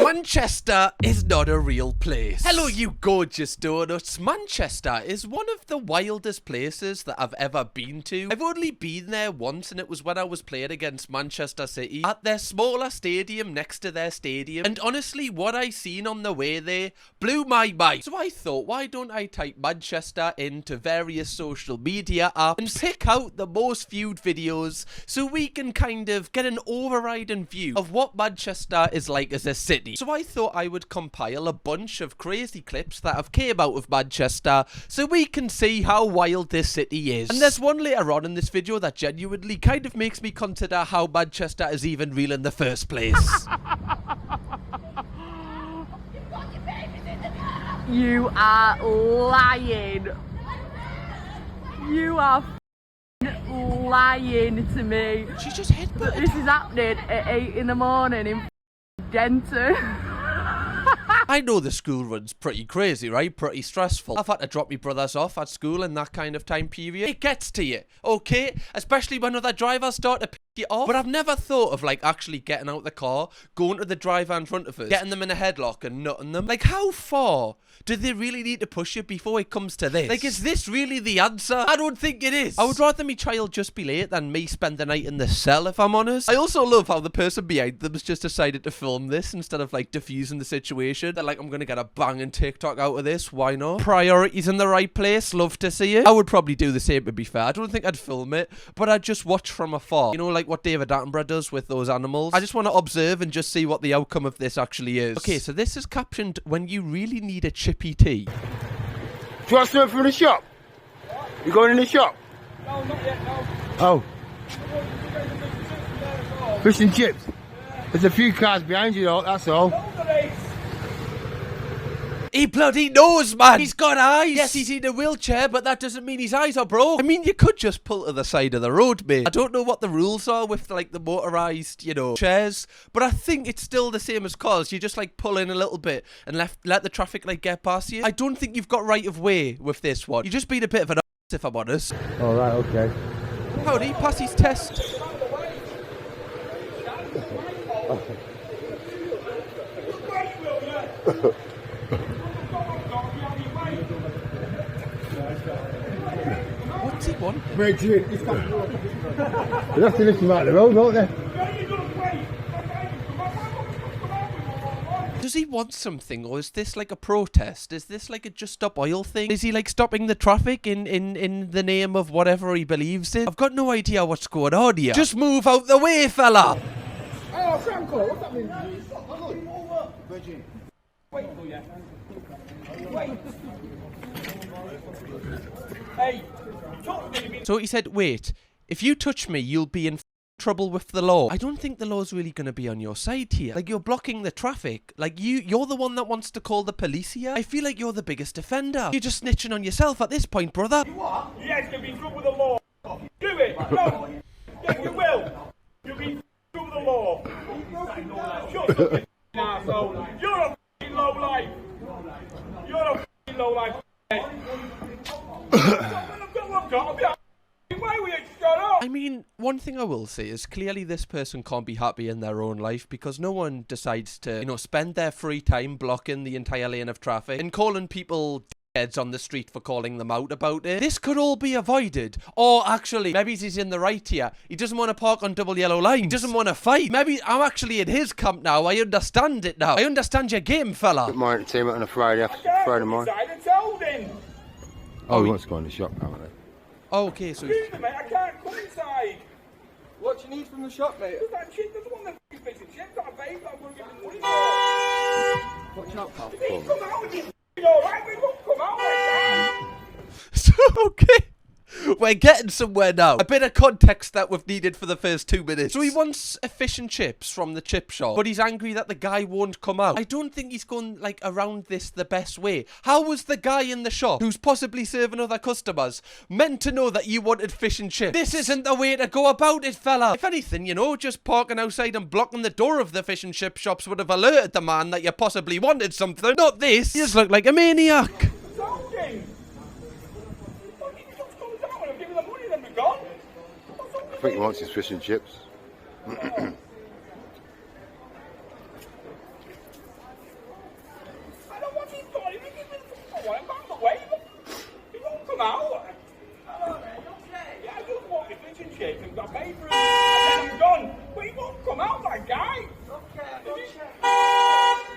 Manchester is not a real place. Hello, you gorgeous donuts. Manchester is one of the wildest places that I've ever been to. I've only been there once, and it was when I was playing against Manchester City at their smaller stadium next to their stadium. And honestly, what I seen on the way there blew my mind. So I thought, why don't I type Manchester into various social media apps and pick out the most viewed videos so we can kind of get an overriding view of what Manchester is like as a city. So I thought I would compile a bunch of crazy clips that have came out of Manchester so we can see how wild this city is. And there's one later on in this video that genuinely kind of makes me consider how Manchester is even real in the first place. You are lying. You are lying to me. She just headbutted. This is happening at 8 in the morning in Denton. I know the school run's pretty crazy, right? Pretty stressful. I've had to drop my brothers off at school in that kind of time period. It gets to you, okay? Especially when other drivers start to pick you off. But I've never thought of like actually getting out the car, going to the driver in front of us, getting them in a headlock and nutting them. Like, how far do they really need to push you before it comes to this? Like, is this really the answer? I don't think it is. I would rather my child just be late than me spend the night in the cell, if I'm honest. I also love how the person behind them has just decided to film this instead of like diffusing the situation. They're like, I'm gonna get a banging TikTok out of this. Why not? Priorities in the right place. Love to see it. I would probably do the same, to be fair. I don't think I'd film it, but I'd just watch from afar. You know, like what David Attenborough does with those animals. I just want to observe and just see what the outcome of this actually is. Okay, so this is captioned, when you really need a chippy tea. Do you want something from the shop? You going in the shop? No, not yet, no. Oh. Fish and chips. There's a few cars behind you though, that's all. He bloody knows, man. He's got eyes. Yes, he's in a wheelchair, but that doesn't mean his eyes are broke. I mean, you could just pull to the side of the road, mate. I don't know what the rules are with, like, the motorised, you know, chairs, but I think it's still the same as cars. You just, like, pull in a little bit and let the traffic, like, get past you. I don't think you've got right of way with this one. You're just being a bit of an ass, if I'm honest. All right, okay. Howdy, pass his test. What's he want? Wait, you have to lift him out of the road, won't they? Does he want something, or is this like a protest? Is this like a just stop oil thing? Is he like stopping the traffic in the name of whatever he believes in? I've got no idea what's going on here. Just move out the way, fella! Oh, Franco, what's that mean? Virgin. Wait for you. Wait. Hey, talk to me. So he said, wait, if you touch me, you'll be in trouble with the law. I don't think the law's really going to be on your side here. Like, you're blocking the traffic. Like, you're the one that wants to call the police here. I feel like you're the biggest offender. You're just snitching on yourself at this point, brother. What? Yes, you'll be in trouble with the law. Do it. No. Yes, you will. You'll be in trouble with the law. Shut up, you asshole. You're a f***ing low life. You're a f***ing low life. I mean, one thing I will say is clearly this person can't be happy in their own life because no one decides to, you know, spend their free time blocking the entire lane of traffic and calling people heads on the street for calling them out about it. This could all be avoided. Or actually, maybe he's in the right here. He doesn't want to park on double yellow lines. He doesn't want to fight. Maybe I'm actually in his camp now. I understand it now. I understand your game, fella. Good morning, team, on a Friday morning. Oh, he wants to go in the shop, apparently. Oh, okay, so... Excuse me, mate, I can't come inside. What do you need from the shop, mate? Because that chick doesn't want the fish and chips. That babe that I'm going to give him money for. What's up, pal? If he come out with this, alright, we won't come out like that. So, okay. We're getting somewhere now. A bit of context that we've needed for the first 2 minutes. So he wants a fish and chips from the chip shop, but he's angry that the guy won't come out. I don't think he's going, like, around this the best way. How was the guy in the shop, who's possibly serving other customers, meant to know that you wanted fish and chips? This isn't the way to go about it, fella. If anything, you know, just parking outside and blocking the door of the fish and chip shops would have alerted the man that you possibly wanted something. Not this. You just look like a maniac. I think he wants his fish and chips.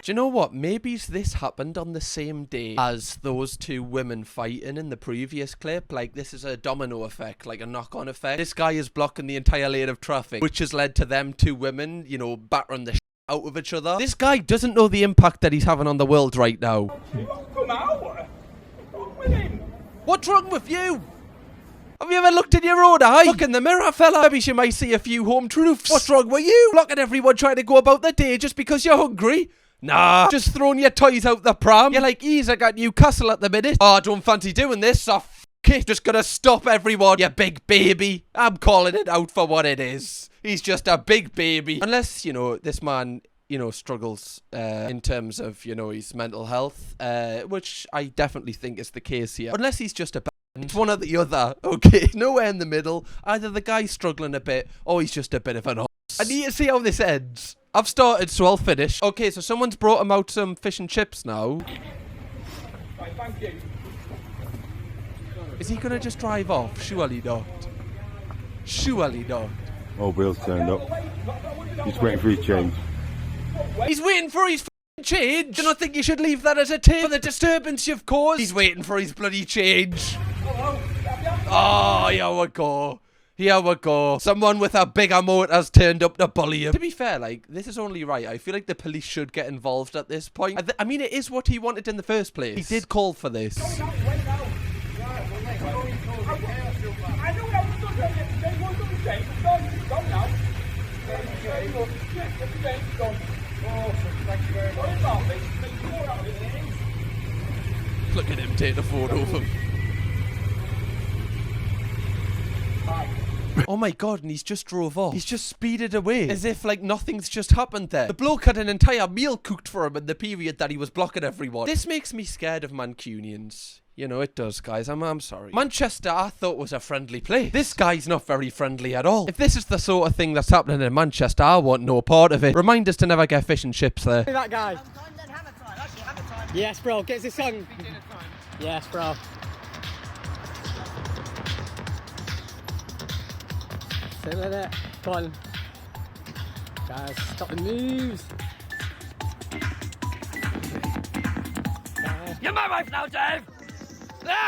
Do you know what? Maybe this happened on the same day as those two women fighting in the previous clip. Like, this is a domino effect, like a knock-on effect. This guy is blocking the entire lane of traffic, which has led to them two women, you know, battering the out of each other. This guy doesn't know the impact that he's having on the world right now. Come out. What's wrong with him? What's wrong with you? Have you ever looked in your own eye? Look in the mirror, fella. Maybe she might see a few home truths. What's wrong with you? Look at everyone trying to go about their day just because you're hungry. Nah, just throwing your toys out the pram. You're like, ease, I got Newcastle at the minute. Oh, I don't fancy doing this, so f it. Just gonna stop everyone, you big baby. I'm calling it out for what it is. He's just a big baby. Unless, you know, this man, you know, struggles in terms of, you know, his mental health, which I definitely think is the case here. Unless he's just a it's one or the other, okay? Nowhere in the middle. Either the guy's struggling a bit, or he's just a bit of an horse. I need to see how this ends. I've started, so I'll finish. Okay, so someone's brought him out some fish and chips now. Right, thank you. Is he gonna just drive off? Surely not. Surely not. Oh, Bill's turned up. He's waiting for his change. He's waiting for his change. Do you not think you should leave that as a tip for the disturbance you've caused? He's waiting for his bloody change. Oh, here we go. Here we go. Someone with a bigger moat has turned up to bully him. To be fair, like, this is only right. I feel like the police should get involved at this point. I mean, it is what he wanted in the first place. He did call for this. I know I was going to say, they want to say, it's gone now. It's gone. Awesome, thank you very much. Look at him take the photo of him. Oh my god, and he's just drove off. He's just speeded away. As if, like, nothing's just happened there. The bloke had an entire meal cooked for him in the period that he was blocking everyone. This makes me scared of Mancunians. You know, it does, guys. I'm sorry. Manchester, I thought, was a friendly place. This guy's not very friendly at all. If this is the sort of thing that's happening in Manchester, I want no part of it. Remind us to never get fish and chips there. That guy. Yes, bro. Get his song. Yes, bro. Stay with it. Come on. Guys, stop the moves. You're my wife now, Dave!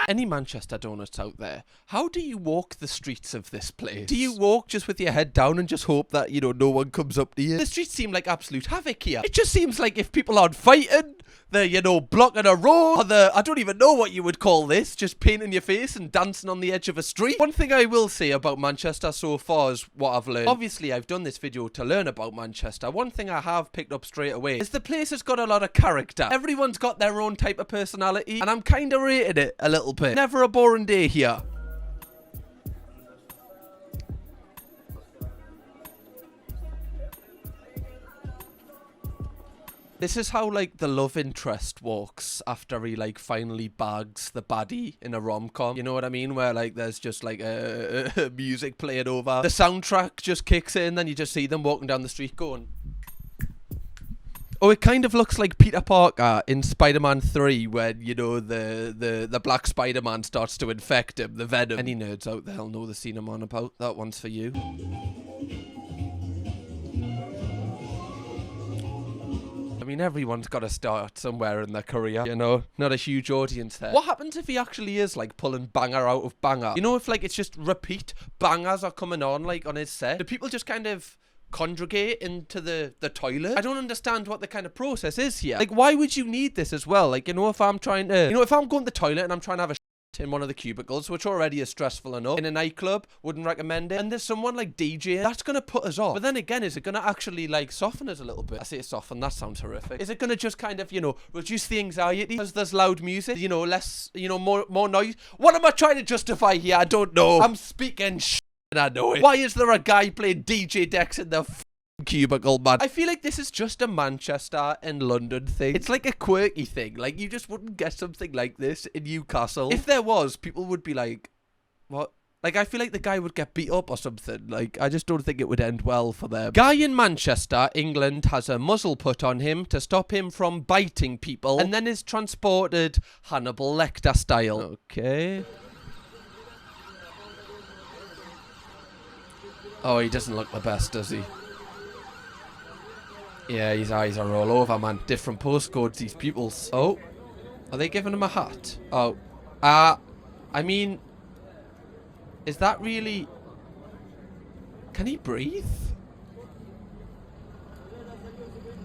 Any Manchester donuts out there, how do you walk the streets of this place? Do you walk just with your head down and just hope that, you know, no one comes up to you? The streets seem like absolute havoc here. It just seems like if people aren't fighting, they're, you know, blocking a road, or they're, I don't even know what you would call this, just painting your face and dancing on the edge of a street. One thing I will say about Manchester so far is what I've learned. Obviously, I've done this video to learn about Manchester. One thing I have picked up straight away is the place has got a lot of character. Everyone's got their own type of personality, and I'm kind of rating it a little bit. Never a boring day here. This is how, like, the love interest walks after he, like, finally bags the baddie in a rom-com. You know what I mean? Where, like, there's just, like, a music playing over. The soundtrack just kicks in, then you just see them walking down the street going... Oh, it kind of looks like Peter Parker in Spider-Man 3 when, you know, the black Spider-Man starts to infect him, the Venom. Any nerds out there will know the scene I'm on about. That one's for you. I mean, everyone's got to start somewhere in their career, you know? Not a huge audience there. What happens if he actually is, like, pulling banger out of banger? You know, if, like, it's just repeat bangers are coming on, like, on his set? Do people just kind of congregate into the toilet? I don't understand what the kind of process is here. Like, why would you need this as well? Like, you know, if I'm trying to... You know, if I'm going to the toilet and I'm trying to have a in one of the cubicles, which already is stressful enough, in a nightclub, wouldn't recommend it, and there's someone like DJ, that's gonna put us off. But then again, is it gonna actually, like, soften us a little bit? I say soften, that sounds horrific. Is it gonna just kind of, you know, reduce the anxiety because there's loud music, you know, less, you know, more noise? What am I trying to justify here? I don't know. I'm speaking shit and I know it. Why is there a guy playing DJ decks in the cubicle, man? I feel like this is just a Manchester and London thing. It's like a quirky thing. Like, you just wouldn't get something like this in Newcastle. If there was, people would be like, what? Like, I feel like the guy would get beat up or something. Like, I just don't think it would end well for them. Guy in Manchester, England, has a muzzle put on him to stop him from biting people, and then is transported Hannibal Lecter style. Okay. Oh, he doesn't look the best, does he? Yeah, his eyes are all over, man. Different postcodes, these pupils. Oh, are they giving him a hat? Oh, I mean, is that really... Can he breathe?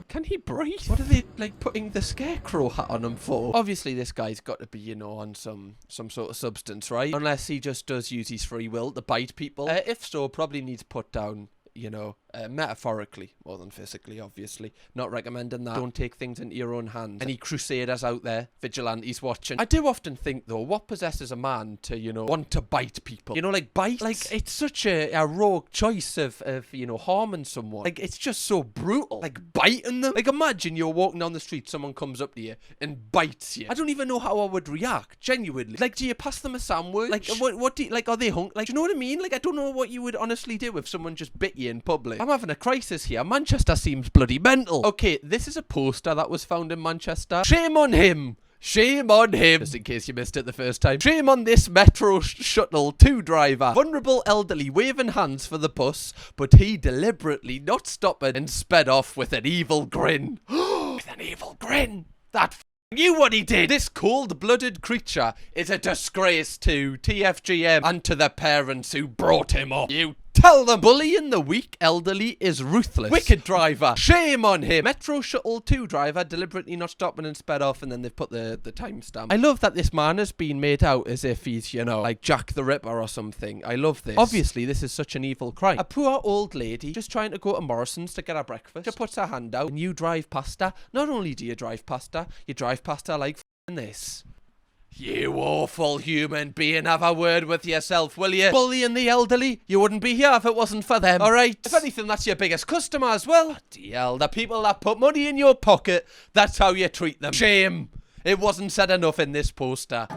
Can he breathe? What are they, like, putting the scarecrow hat on him for? Obviously, this guy's got to be, you know, on some sort of substance, right? Unless he just does use his free will to bite people. If so, probably needs put down, you know, metaphorically more than physically, obviously. Not recommending that. Don't take things into your own hands. Any crusaders out there, vigilantes watching. I do often think, though, what possesses a man to, you know, want to bite people? You know, like, bite? Like, it's such a rogue choice of, you know, harming someone. Like, it's just so brutal. Like, biting them. Like, imagine you're walking down the street, someone comes up to you and bites you. I don't even know how I would react, genuinely. Like, do you pass them a sandwich? Like, what do you, like, are they hungry? Like, do you know what I mean? Like, I don't know what you would honestly do if someone just bit you in public. I'm having a crisis here. Manchester seems bloody mental. Okay, this is a poster that was found in Manchester. Shame on him. Shame on him. Just in case you missed it the first time. Shame on this Metro Shuttle 2 driver. Vulnerable elderly waving hands for the bus, but he deliberately not stopping and sped off with an evil grin. With an evil grin. That knew what he did. This cold-blooded creature is a disgrace to TFGM and to the parents who brought him up. You tell them. Bullying the weak elderly is ruthless. Wicked driver. Shame on him. Metro Shuttle 2 driver deliberately not stopping and sped off, and then they've put the timestamp. I love that this man has been made out as if he's, you know, like Jack the Ripper or something. I love this. Obviously, this is such an evil crime. A poor old lady just trying to go to Morrison's to get her breakfast. She puts her hand out and you drive past her. Not only do you drive past her, you drive past her like f***ing this. You awful human being, have a word with yourself, will you? Bullying the elderly? You wouldn't be here if it wasn't for them, alright? If anything, that's your biggest customer as well. Bloody hell, the people that put money in your pocket, that's how you treat them. Shame. It wasn't said enough in this poster.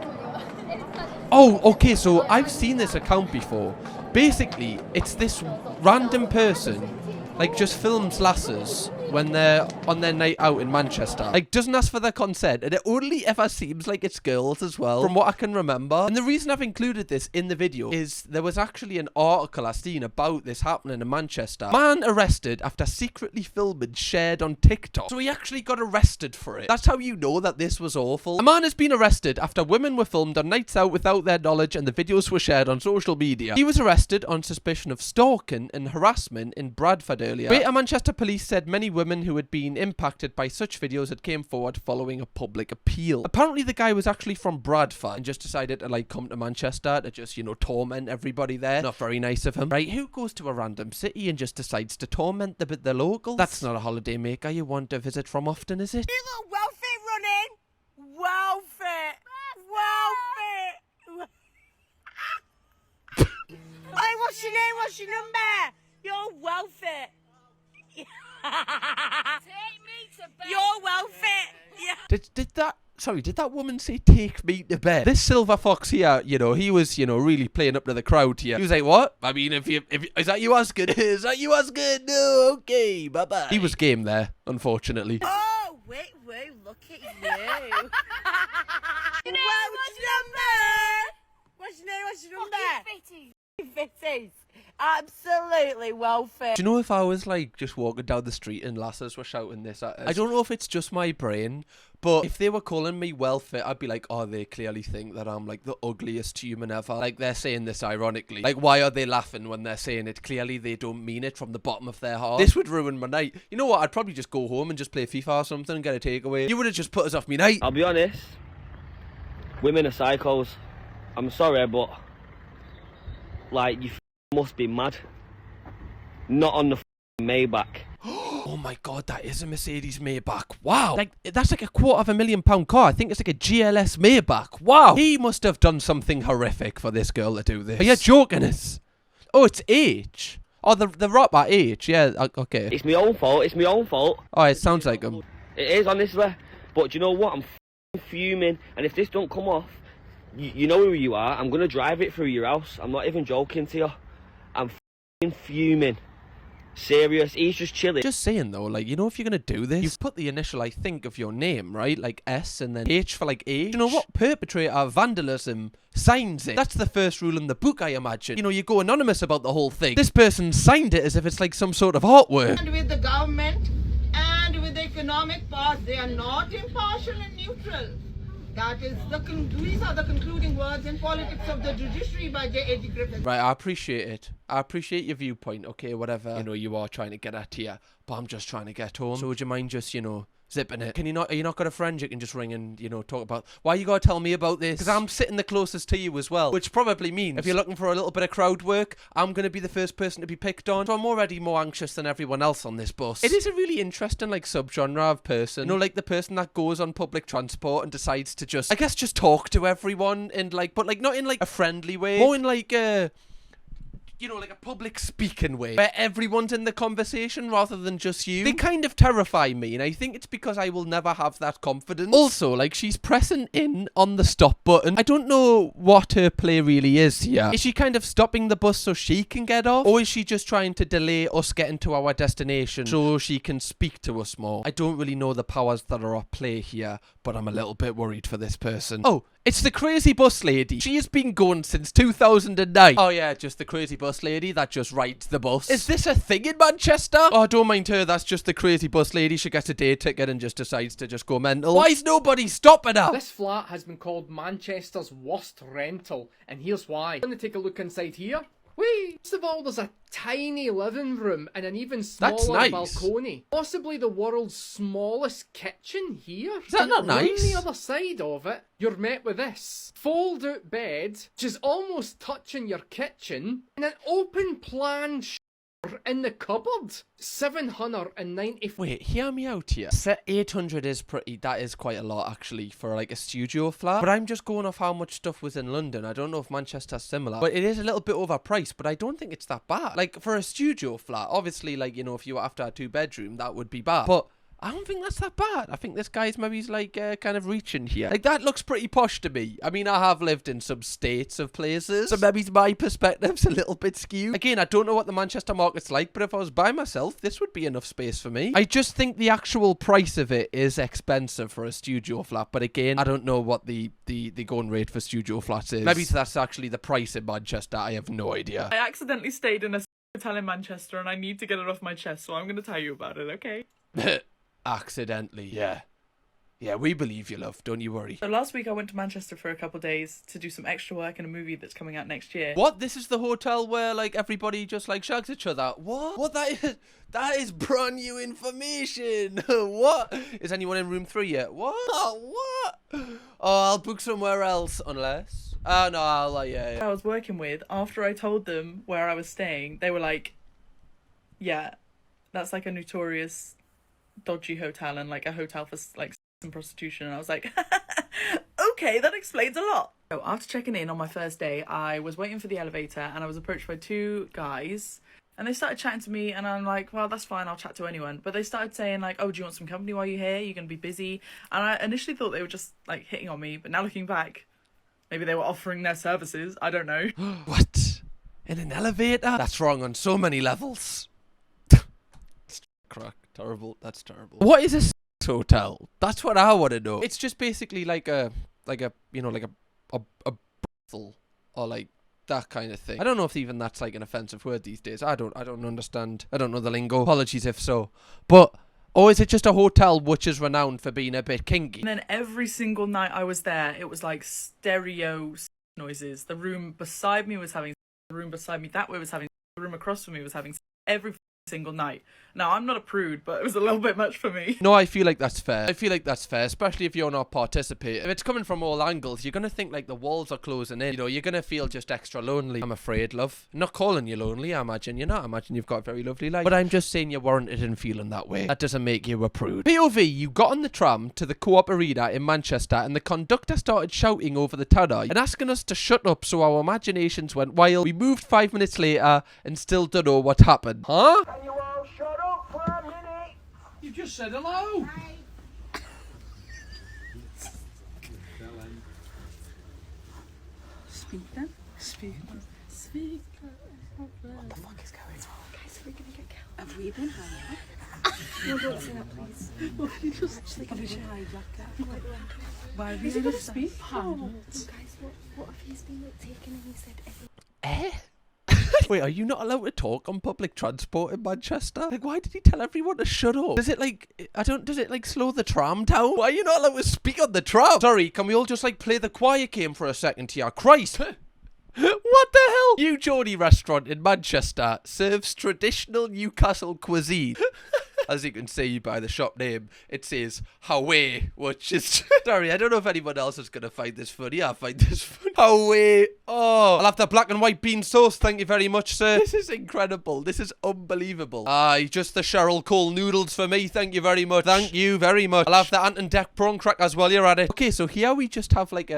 Oh, okay, so I've seen this account before. Basically, it's this random person, like, just films lasses when they're on their night out in Manchester. Like, doesn't ask for their consent, and it only ever seems like it's girls as well, from what I can remember. And the reason I've included this in the video is there was actually an article I seen about this happening in Manchester. Man arrested after secretly filming shared on TikTok. So he actually got arrested for it. That's how you know that this was awful. A man has been arrested after women were filmed on nights out without their knowledge and the videos were shared on social media. He was arrested on suspicion of stalking and harassment in Bradford earlier. Greater Manchester Police said many women who had been impacted by such videos had came forward following a public appeal. Apparently the guy was actually from Bradford and just decided to, like, come to Manchester to just, you know, torment everybody there. Not very nice of him. Right, who goes to a random city and just decides to torment the locals? That's not a holiday maker you want to visit from often, is it? You got welfare running? Welfare! Welfare! Hey, what's your name? What's your number? Your welfare. Take me to bed. Your welfare. Yeah. Did that woman say take me to bed? This silver fox here, you know, he was, you know, really playing up to the crowd here. He was like, what? I mean, if is that you asking? Is that you asking? No, okay, bye-bye. He was game there, unfortunately. Oh, wait, look at you. What's your number? What's your name? What's your number? Fitties. Absolutely welfare. Do you know, if I was like just walking down the street and lasses were shouting this at us, I don't know if it's just my brain, but if they were calling me welfare, I'd be like, oh, they clearly think that I'm like the ugliest human ever. Like, they're saying this ironically. Like, why are they laughing when they're saying it? Clearly they don't mean it from the bottom of their heart. This would ruin my night. You know what? I'd probably just go home and just play FIFA or something and get a takeaway. You would have just put us off me night. I'll be honest, women are psychos. I'm sorry, but like, you must be mad. Not on the Maybach. Oh my god, that is a Mercedes Maybach. Wow. Like, that's like a £250,000 car. I think it's like a GLS Maybach. Wow. He must have done something horrific for this girl to do this. Are you joking us? Oh, it's H. Oh, the rapper H. Yeah, okay. It's my own fault. It's my own fault. Oh, it sounds like him. It is, honestly. But you know what? I'm fuming. And if this don't come off, you know who you are. I'm going to drive it through your house. I'm not even joking to you. I'm fuming. Serious, he's just chilling. Just saying though, like, you know, if you're gonna do this, you've put the initial, I think, of your name, right? Like S and then H for like age. You know what? Perpetrator of vandalism signs it. That's the first rule in the book, I imagine. You know, you go anonymous about the whole thing. This person signed it as if it's like some sort of artwork. And with the government and economic part, they are not impartial and neutral. That is these are the concluding words in Politics of the Judiciary by J.A.G. Griffith. Right, I appreciate it. I appreciate your viewpoint, okay, whatever, you know, you are trying to get at here, but I'm just trying to get home. So would you mind just, you know, zipping it? Are you not got a friend you can just ring and, you know, talk about? Why you gotta tell me about this? Because I'm sitting the closest to you as well, which probably means if you're looking for a little bit of crowd work, I'm gonna be the first person to be picked on. So I'm already more anxious than everyone else on this bus. It is a really interesting, like, subgenre of person. You know, like the person that goes on public transport and decides to just, I guess, just talk to everyone and, like, but, like, not in, like, a friendly way. More in, like, you know, like a public speaking way, where everyone's in the conversation rather than just you. They kind of terrify me, and I think it's because I will never have that confidence. Also, like, she's pressing in on the stop button. I don't know what her play really is here. Is she kind of stopping the bus so she can get off? Or is she just trying to delay us getting to our destination so she can speak to us more? I don't really know the powers that are at play here, but I'm a little bit worried for this person. Oh, it's the crazy bus lady. She has been going since 2009. Oh yeah, just the crazy bus lady that just rides the bus. Is this a thing in Manchester? Oh, don't mind her, that's just the crazy bus lady. She gets a day ticket and just decides to just go mental. Why is nobody stopping her? This flat has been called Manchester's worst rental, and here's why. I'm going to take a look inside here. Wait, first of all, there's a tiny living room and an even smaller balcony. Possibly the world's smallest kitchen here. Is that not nice? On the other side of it, you're met with this fold-out bed, which is almost touching your kitchen, and an open-plan in the cupboard. 790. Wait, hear me out here. 800 is that is quite a lot actually for like a studio flat. But I'm just going off how much stuff was in London. I don't know if Manchester's similar. But it is a little bit overpriced, but I don't think it's that bad. Like for a studio flat, obviously, like, you know, if you were after a 2-bedroom, that would be bad. But I don't think that's that bad. I think this guy's maybe like kind of reaching here. Like, that looks pretty posh to me. I mean, I have lived in some states of places, so maybe my perspective's a little bit skewed. Again, I don't know what the Manchester market's like, but if I was by myself, this would be enough space for me. I just think the actual price of it is expensive for a studio flat, but again, I don't know what the going rate for studio flats is. Maybe that's actually the price in Manchester. I have no idea. I accidentally stayed in a hotel in Manchester and I need to get it off my chest, so I'm going to tell you about it, okay? Accidentally, yeah. Yeah, we believe you, love. Don't you worry. So last week I went to Manchester for a couple of days to do some extra work in a movie that's coming out next year. What? This is the hotel where, like, everybody just, like, shags each other? What? What? That is brand new information. What? Is anyone in room 3 yet? What? What? Oh, I'll book somewhere else, unless... Oh, no, yeah. I was working with, after I told them where I was staying, they were like, yeah, that's like a notorious dodgy hotel and like a hotel for like and prostitution. And I was like, okay, that explains a lot. So after checking in on my first day, I was waiting for the elevator and I was approached by 2 guys and they started chatting to me and I'm like, well, that's fine, I'll chat to anyone. But they started saying like, oh, do you want some company while you're here? You're gonna be busy. And I initially thought they were just like hitting on me, but now looking back, maybe they were offering their services. I don't know. What? In an elevator? That's wrong on so many levels. Crack. Terrible. That's terrible. What is a hotel? That's what I want to know. It's just basically like a you know, like a brothel or like that kind of thing. I don't know if even that's like an offensive word these days. I don't understand. I don't know the lingo. Apologies if so. But or is it just a hotel which is renowned for being a bit kinky? And then every single night I was there, it was like stereo noises. The room beside me was having, the room beside me that way was having, the room across from me was having, every single night. Now, I'm not a prude, but it was a little bit much for me. No, I feel like that's fair. I feel like that's fair, especially if you're not participating. If it's coming from all angles, you're going to think like the walls are closing in. You know, you're going to feel just extra lonely. I'm afraid, love. I'm not calling you lonely, I imagine you're not. I imagine you've got a very lovely life. But I'm just saying you're warranted in feeling that way. That doesn't make you a prude. POV, you got on the tram to the Co-op Arena in Manchester and the conductor started shouting over the tannoy and asking us to shut up so our imaginations went wild. We moved 5 minutes later and still don't know what happened. Huh? Can you all shut up for a minute? You just said hello. Hi. Speak then. Speak. Speak. What the fuck is going on? Guys, we're gonna get killed. Have we been hijacked? No, don't say that, please. What are you just Actually, have we been hijacked? Why are we going to speak? No, guys, what if he's been like taken and he said everything? I Wait, are you not allowed to talk on public transport in Manchester? Like, why did he tell everyone to shut up? Does it like, does it like slow the tram down? Why are you not allowed to speak on the tram? Sorry, can we all just like play the quiet game for a second here? Christ. What the hell? New Geordie restaurant in Manchester serves traditional Newcastle cuisine. As you can see by the shop name, it says Hawaii, which is... Sorry, I don't know if anyone else is going to find this funny. I find this funny. Hawaii. Oh, I'll have the black and white bean sauce. Thank you very much, sir. This is incredible. This is unbelievable. Just the Cheryl Cole noodles for me. Thank you very much. Thank you very much. I'll have the Ant and Dec prawn crackers while you're at it. Okay, so here we just have like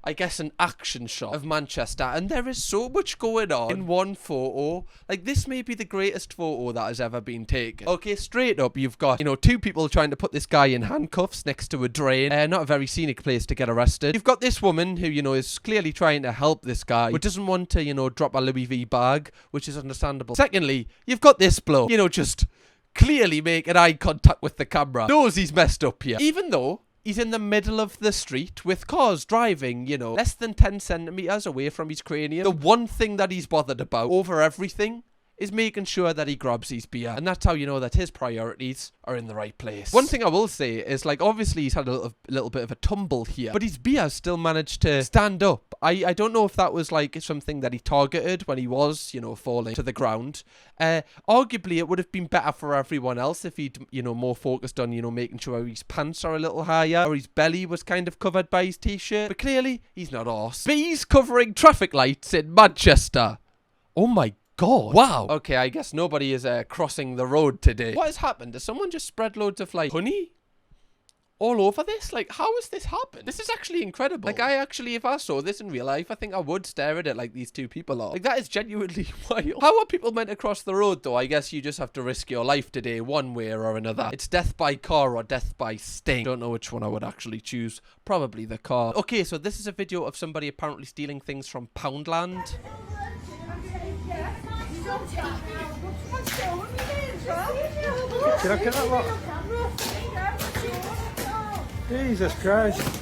I guess an action shot of Manchester, and there is so much going on in one photo. Like, this may be the greatest photo that has ever been taken. Okay, straight up, you've got, you know, two people trying to put this guy in handcuffs next to a drain. Not a very scenic place to get arrested. You've got this woman who, you know, is clearly trying to help this guy, but doesn't want to, you know, drop a Louis V bag, which is understandable. Secondly, you've got this bloke, you know, just clearly making eye contact with the camera. Knows he's messed up here. Even though he's in the middle of the street with cars driving, you know, less than 10 centimeters away from his cranium. The one thing that he's bothered about over everything is making sure that he grabs his beer. And that's how you know that his priorities are in the right place. One thing I will say is, like, obviously he's had a little bit of a tumble here, but his beer still managed to stand up. I don't know if that was, like, something that he targeted when he was, you know, falling to the ground. Arguably, it would have been better for everyone else if he'd, you know, more focused on, you know, making sure his pants are a little higher, or his belly was kind of covered by his t-shirt. But clearly, he's not arse. Bees covering traffic lights in Manchester. Oh my God. Wow. Okay, I guess nobody is crossing the road today. What has happened? Does someone just spread loads of, like, honey all over this? Like, how has this happened? This is actually incredible. Like, if I saw this in real life, I think I would stare at it like these two people are. Like, that is genuinely wild. How are people meant to cross the road, though? I guess you just have to risk your life today, one way or another. It's death by car or death by sting. Don't know which one I would actually choose. Probably the car. Okay, so this is a video of somebody apparently stealing things from Poundland. Can I get that lot? Jesus Christ.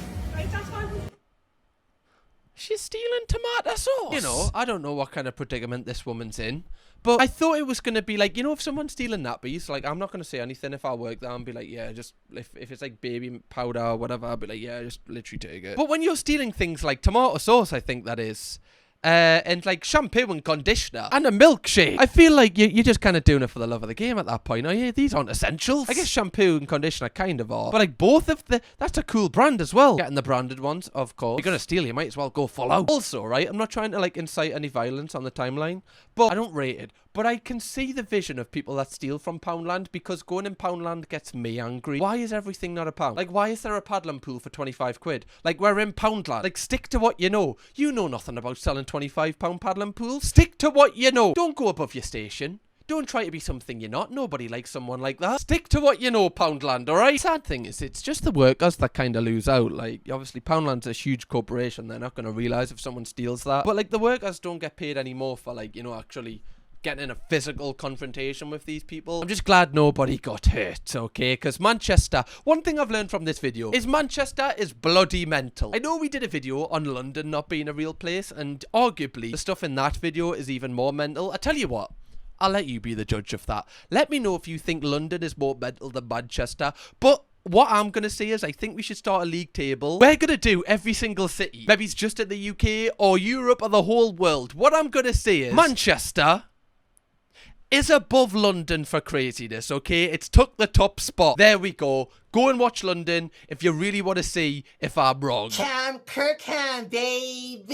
She's stealing tomato sauce. You know, I don't know what kind of predicament this woman's in, but I thought it was going to be like, you know, if someone's stealing nappies, like, I'm not going to say anything if I work there and be like, yeah, just, if it's like baby powder or whatever, I'll be like, yeah, just literally take it. But when you're stealing things like tomato sauce, I think that is, and like shampoo and conditioner and a milkshake, I feel like you're just kind of doing it for the love of the game at that point. Oh yeah, these aren't essentials. I guess shampoo and conditioner kind of are, but like both of that's a cool brand as well. Getting the branded ones, of course. You're gonna steal, you might as well go full out. Also, right, I'm not trying to like incite any violence on the timeline, but I don't rate it. But I can see the vision of people that steal from Poundland, because going in Poundland gets me angry. Why is everything not a pound? Like, why is there a paddling pool for 25 quid? Like, we're in Poundland. Like, stick to what you know. You know nothing about selling £25 paddling pools. Stick to what you know. Don't go above your station. Don't try to be something you're not. Nobody likes someone like that. Stick to what you know, Poundland, alright? Sad thing is, it's just the workers that kind of lose out. Like, obviously, Poundland's a huge corporation. They're not going to realise if someone steals that. But, like, the workers don't get paid anymore for, like, you know, actually getting in a physical confrontation with these people. I'm just glad nobody got hurt, okay? Because Manchester, one thing I've learned from this video is Manchester is bloody mental. I know we did a video on London not being a real place, and arguably the stuff in that video is even more mental. I tell you what, I'll let you be the judge of that. Let me know if you think London is more mental than Manchester, but what I'm going to say is I think we should start a league table. We're going to do every single city. Maybe it's just in the UK or Europe or the whole world. What I'm going to say is Manchester is above London for craziness, okay? It's took the top spot. There we go. Go and watch London if you really want to see if I'm wrong. Kirkham, baby.